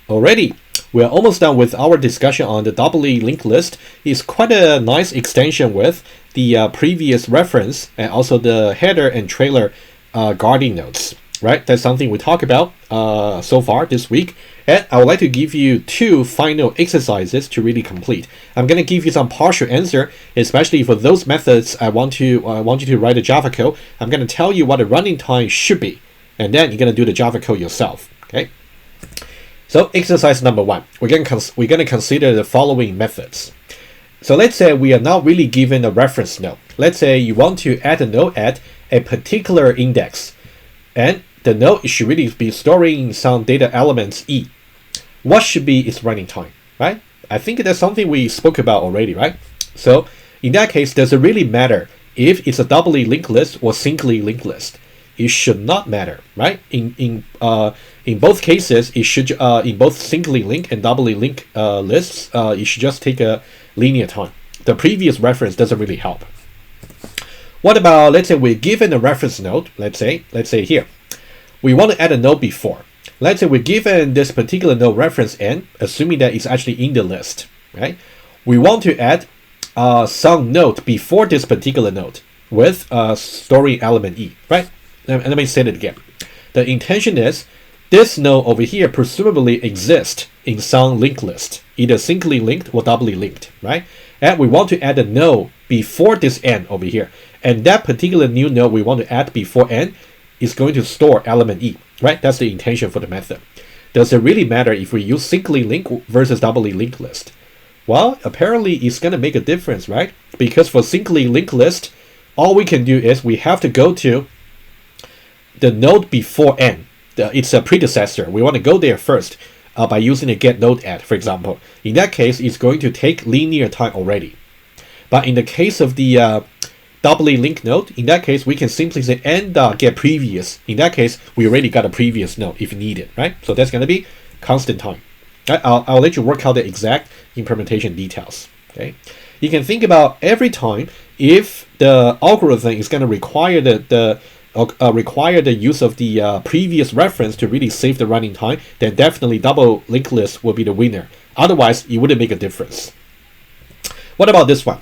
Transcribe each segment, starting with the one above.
Already, we're almost done with our discussion on the doubly linked list. It's quite a nice extension with the previous reference and also the header and trailer guarding nodes, right? That's something we talked about so far this week. And I would like to give you 2 final exercises to really complete. I'm going to give you some partial answer, especially for those methods I want you to write a Java code. I'm going to tell you what the running time should be, and then you're going to do the Java code yourself. Okay. So exercise number 1, we're going to consider the following methods. So let's say we are not really given a reference node. Let's say you want to add a node at a particular index, and the node should really be storing some data elements E. What should be its running time, right? I think that's something we spoke about already, right? So in that case, does it really matter if it's a doubly linked list or singly linked list? It should not matter, right? In both cases, it should in both singly linked and doubly linked lists, it should just take a linear time. The previous reference doesn't really help. What about, let's say we're given a reference node, let's say here. We want to add a node before. Let's say we're given this particular node reference n, assuming that it's actually in the list, right? We want to add some node before this particular node with storing element E, right? Let me say it again. The intention is this node over here presumably exists in some linked list, either singly linked or doubly linked, right? And we want to add a node before this n over here. And that particular new node we want to add before n is going to store element E, right? That's the intention for the method. Does it really matter if we use singly linked versus doubly linked list? Well, apparently it's going to make a difference, right? Because for singly linked list, all we can do is we have to go to the node before n. It's a predecessor. We want to go there first by using a get node add, for example. In that case, it's going to take linear time already. But in the case of the doubly linked node, in that case, we can simply say and get previous. In that case, we already got a previous node if needed, right? So that's going to be constant time. I'll let you work out the exact implementation details. Okay, you can think about every time if the algorithm is going to require the use of the previous reference to really save the running time, then definitely double linked list will be the winner. Otherwise, it wouldn't make a difference. What about this one?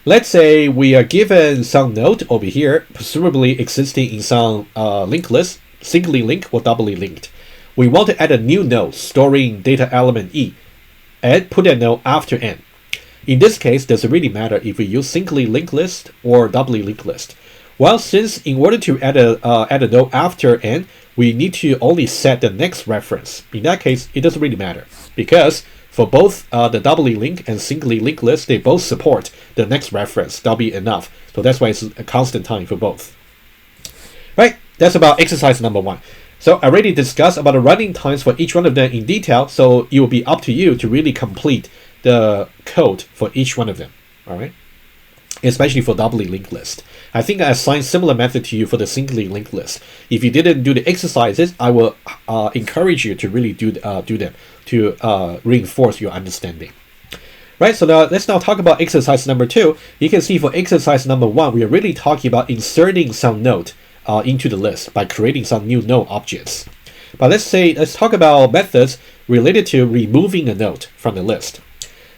Let's say we are given some node over here, presumably existing in some linked list, singly linked or doubly linked. We want to add a new node storing data element E and put that node after n. In this case, does it really matter if we use singly linked list or doubly linked list? Well, since in order to add a node after n, we need to only set the next reference. In that case, it doesn't really matter because for both the doubly linked and singly linked list, they both support the next reference. That'll be enough. So that's why it's a constant time for both. Right, that's about exercise number 1. So I already discussed about the running times for each one of them in detail, so it will be up to you to really complete the code for each one of them. All right, especially for doubly linked list. I think I assigned similar method to you for the singly linked list. If you didn't do the exercises, I will encourage you to really do them to reinforce your understanding. Right, so now let's talk about exercise number 2. You can see for exercise number 1, we are really talking about inserting some node into the list by creating some new node objects. But let's talk about methods related to removing a node from the list.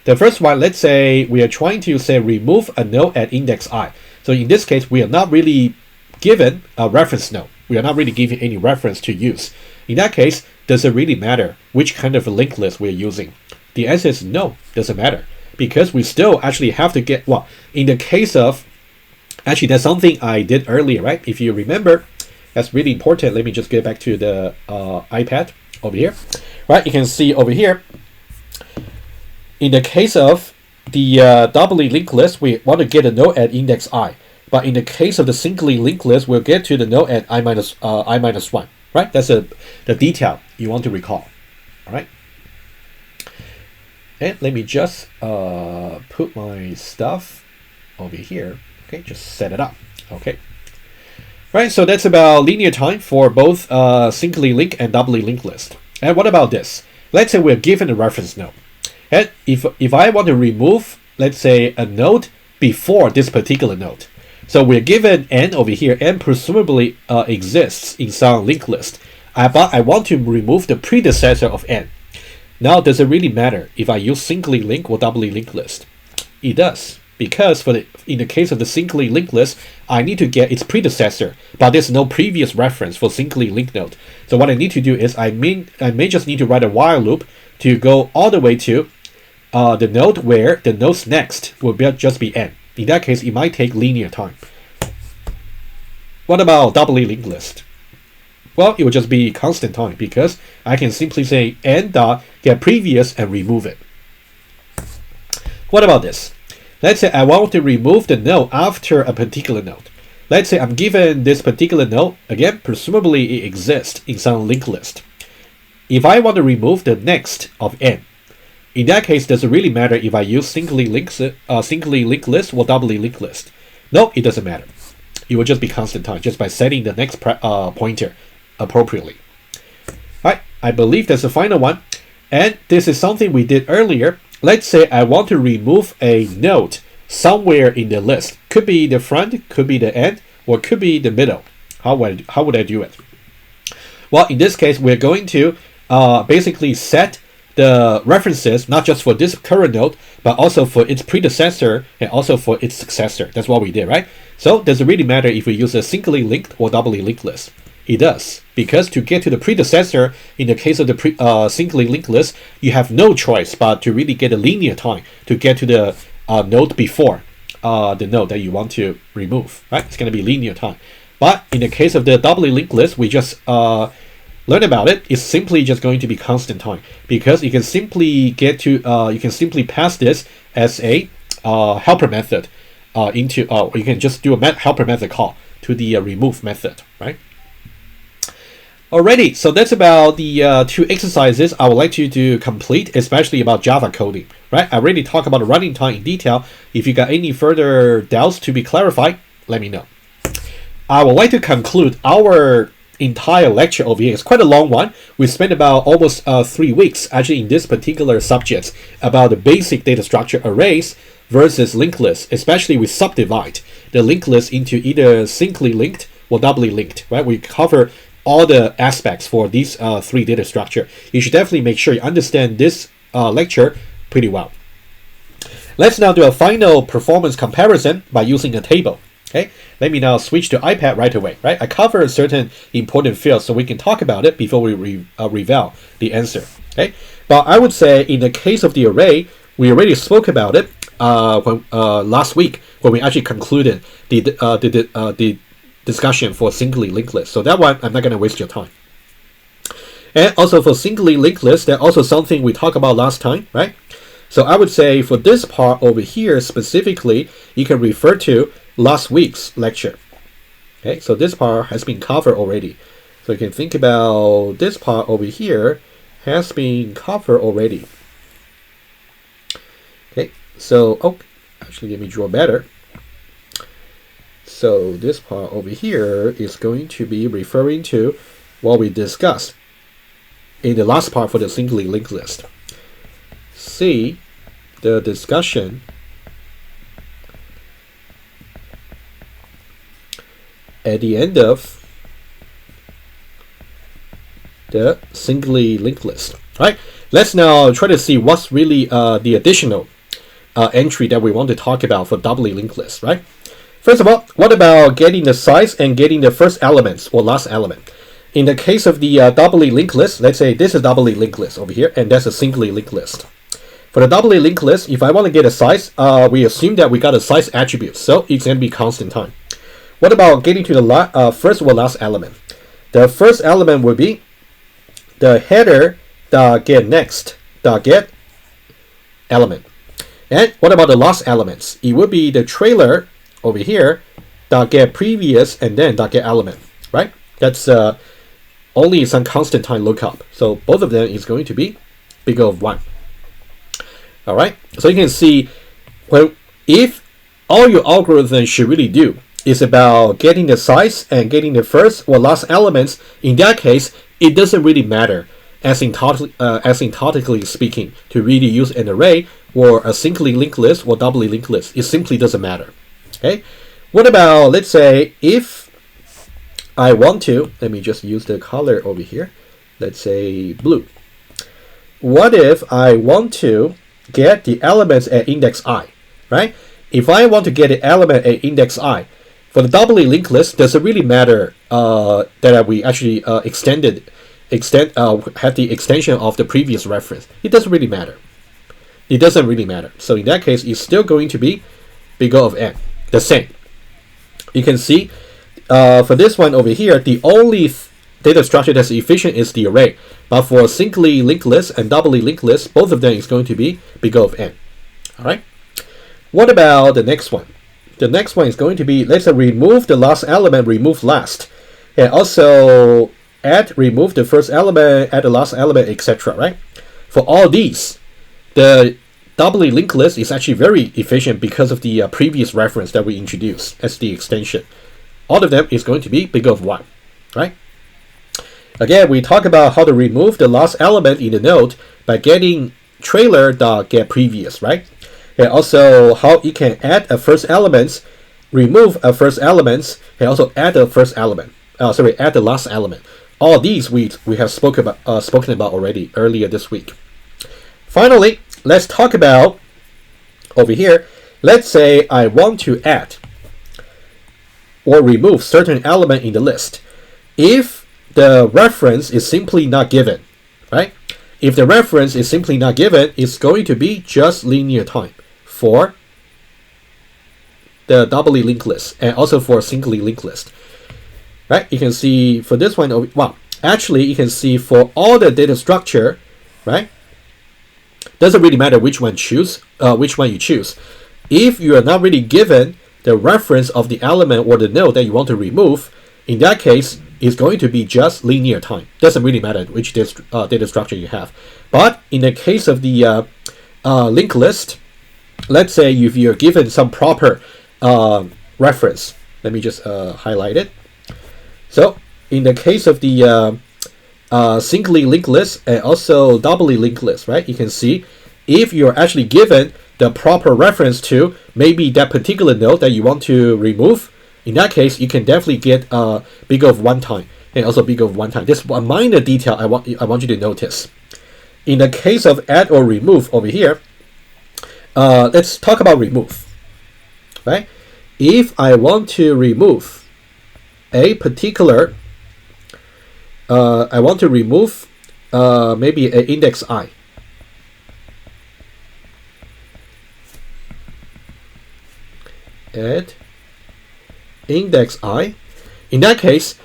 The first one, let's say we are trying to remove a node at index I. So in this case, we are not really given a reference node. We are not really given any reference to use. In that case, does it really matter which kind of a linked list we're using? The answer is no, doesn't matter. Because we still actually have to get, well, in the case of, actually that's something I did earlier, right? If you remember, that's really important. Let me just get back to the iPad over here. Right, you can see over here, in the case of the doubly linked list, we want to get a node at index I. But in the case of the singly linked list, we'll get to the node at I minus 1. Right? That's the detail you want to recall. All right. And let me just put my stuff over here. Okay, just set it up. Okay. Right. So that's about linear time for both singly linked and doubly linked list. And what about this? Let's say we're given a reference node. And if I want to remove, let's say, a node before this particular node, so we're given n over here, n presumably exists in some linked list. But I want to remove the predecessor of n. Now, does it really matter if I use singly linked or doubly linked list? It does, because in the case of the singly linked list, I need to get its predecessor, but there's no previous reference for singly linked node. So what I need to do is I may just need to write a while loop to go all the way to the node where the node's next will just be n. In that case, it might take linear time. What about doubly linked list? Well, it will just be constant time because I can simply say n dot get previous and remove it. What about this? Let's say I want to remove the node after a particular node. Let's say I'm given this particular node. Again, presumably it exists in some linked list. If I want to remove the next of n, in that case, does it really matter if I use singly linked list or doubly linked list? No, it doesn't matter. It will just be constant time just by setting the next pointer appropriately. Alright, I believe that's the final one. And this is something we did earlier. Let's say I want to remove a node somewhere in the list. Could be the front, could be the end, or could be the middle. How would I do it? Well, in this case, we're going to basically set the references not just for this current node, but also for its predecessor and also for its successor. That's what we did, right? So does it really matter if we use a singly linked or doubly linked list? It does, because to get to the predecessor, in the case of the singly linked list, you have no choice but to really get a linear time to get to the node before the node that you want to remove, right? It's going to be linear time. But in the case of the doubly linked list, we just learn about it. It's simply just going to be constant time because you can simply get to you can simply pass this as a helper method into you can just do a helper method call to the remove method, right? Alrighty, so that's about the two exercises I would like you to complete, especially about Java coding, right? I already talked about the running time in detail. If you got any further doubts to be clarified, let me know. I would like to conclude our entire lecture over here. It's quite a long one. We spent about almost 3 weeks actually in this particular subject about the basic data structure arrays versus linked lists, especially we subdivide the linked list into either singly linked or doubly linked, right? We cover all the aspects for these three data structure. You should definitely make sure you understand this lecture pretty well. Let's now do a final performance comparison by using a table. Okay, let me now switch to iPad right away. Right, I cover certain important fields so we can talk about it before we reveal the answer. Okay, but I would say in the case of the array, we already spoke about it last week when we actually concluded the discussion for singly linked list. So that one, I'm not going to waste your time. And also for singly linked list, that's also something we talked about last time, right? So I would say for this part over here specifically, you can refer to last week's lecture. Okay, so this part has been covered already. So you can think about this part over here has been covered already. Okay, so actually let me draw better. So this part over here is going to be referring to what we discussed in the last part for the singly linked list. See the discussion at the end of the singly linked list. All right, let's now try to see what's really the additional entry that we want to talk about for doubly linked list, right? First of all, what about getting the size and getting the first elements or last element? In the case of the doubly linked list, let's say this is doubly linked list over here, and that's a singly linked list. For the doubly linked list, if I want to get a size, we assume that we got a size attribute, so it's going to be constant time. What about getting to the first or last element? The first element would be the header get next get element. And what about the last elements? It would be the trailer over here get previous and then get element, right? That's only some constant time lookup. So both of them is going to be bigger of 1. All right. So you can see if all your algorithm should really do is about getting the size and getting the first or last elements, in that case, it doesn't really matter asymptotically speaking to really use an array or a singly linked list or doubly linked list. It simply doesn't matter. Okay. What about, let's say, if I want to, let me just use the color over here. Let's say blue. what if I want to get the elements at index I, right? If I want to get the element at index I, for the doubly linked list, does it really matter that we actually have the extension of the previous reference? It doesn't really matter. It doesn't really matter. So in that case, it's still going to be big O of n, the same. You can see for this one over here, the only data structure that's efficient is the array. But for singly linked list and doubly linked list, both of them is going to be big O of n. All right. What about the next one? The next one is going to be, let's say, remove the last element, remove last, and also add, remove the first element, add the last element, etc. Right? For all these, the doubly linked list is actually very efficient because of the previous reference that we introduced as the extension. All of them is going to be big O of 1, right? Again, we talk about how to remove the last element in the node by getting trailer.getPrevious, right? And also how you can add a first element, remove a first element, and also add the first element. Add the last element. All these we have spoken about already earlier this week. Finally, let's talk about over here. Let's say I want to add or remove certain element in the list. If the reference is simply not given, right? If the reference is simply not given, it's going to be just linear time for the doubly linked list and also for singly linked list, right? You can see for this one, well, actually you can see for all the data structure, right? Doesn't really matter which one you choose. If you are not really given the reference of the element or the node that you want to remove, in that case, it's going to be just linear time. Doesn't really matter which data structure you have. But in the case of the linked list, let's say if you're given some proper reference, let me just highlight it. So in the case of the singly linked list and also doubly linked list, right? You can see if you're actually given the proper reference to maybe that particular node that you want to remove, in that case, you can definitely get big O of 1 time and also big O of 1 time. This one minor detail I want you to notice. In the case of add or remove over here, let's talk about remove, right? If I want to remove a particular, I want to remove maybe an index I. Add index I. In that case,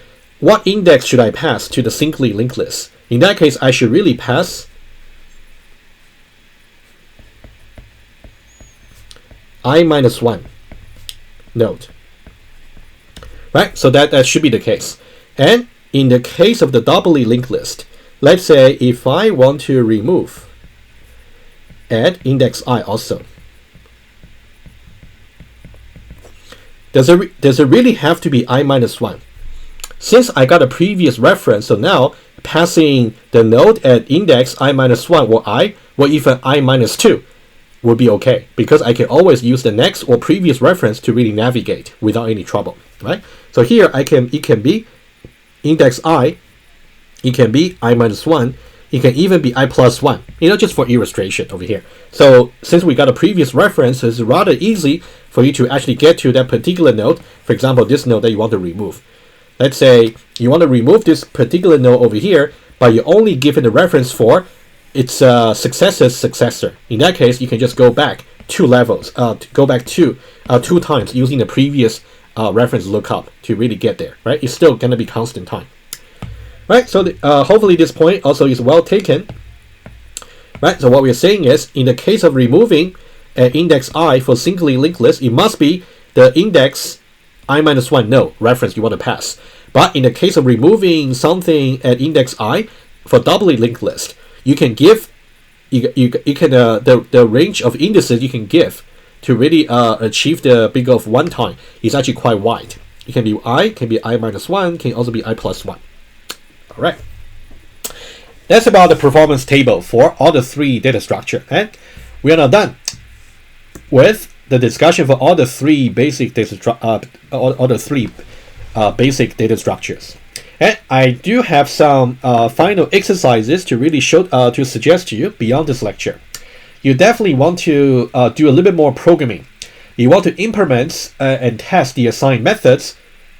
what index should I pass to the singly linked list? In that case, I should really pass I-1 node, right? So that should be the case. And in the case of the doubly linked list, let's say if I want to remove add index I also, does it really have to be I-1? Since I got a previous reference, so now passing the node at index I-1 or I, or even I-2 will be okay, because I can always use the next or previous reference to really navigate without any trouble, right? So here it can be index I, it can be I-1, it can even be I+1, just for illustration over here. So since we got a previous reference, it's rather easy for you to actually get to that particular node. For example, this node that you want to remove. Let's say you want to remove this particular node over here, but you're only given the reference for its successor's successor. In that case, you can just go back 2 levels, go back two times using the previous reference lookup to really get there, right? It's still going to be constant time. Right, so hopefully this point also is well taken. Right, so what we're saying is, in the case of removing an index I for singly linked list, it must be the index I-1 node reference you want to pass. But in the case of removing something at index I for doubly linked list, you can give the range of indices you can give to really achieve the big O of 1 time is actually quite wide. It can be I, can be I-1, can also be I+1. All right. That's about the performance table for all the 3 data structure, and we are now done with the discussion for all the 3 basic data basic data structures. And I do have some final exercises to really to suggest to you beyond this lecture. You definitely want to do a little bit more programming. You want to implement and test the assigned methods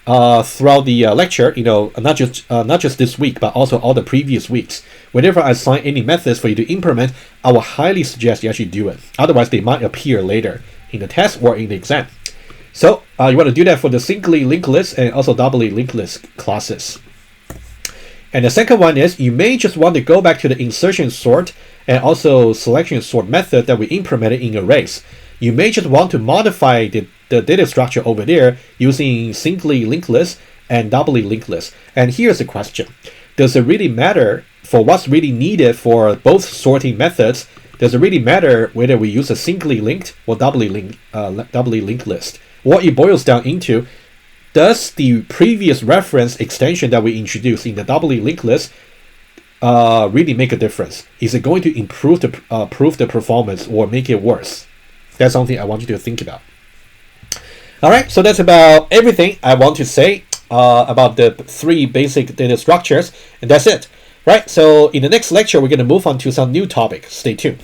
throughout the lecture. Not just this week, but also all the previous weeks. Whenever I assign any methods for you to implement, I will highly suggest you actually do it. Otherwise, they might appear later in the test or in the exam. So you want to do that for the singly linked list and also doubly linked list classes. And the second one is you may just want to go back to the insertion sort and also selection sort method that we implemented in arrays. You may just want to modify the data structure over there using singly linked list and doubly linked list. And here's the question. Does it really matter for what's really needed for both sorting methods? Does it really matter whether we use a singly linked or doubly linked list? What it boils down into, does the previous reference extension that we introduced in the doubly linked list really make a difference? Is it going to improve the performance or make it worse? That's something I want you to think about. All right, so that's about everything I want to say about the 3 basic data structures, and that's it. Right, so in the next lecture, we're going to move on to some new topic. Stay tuned.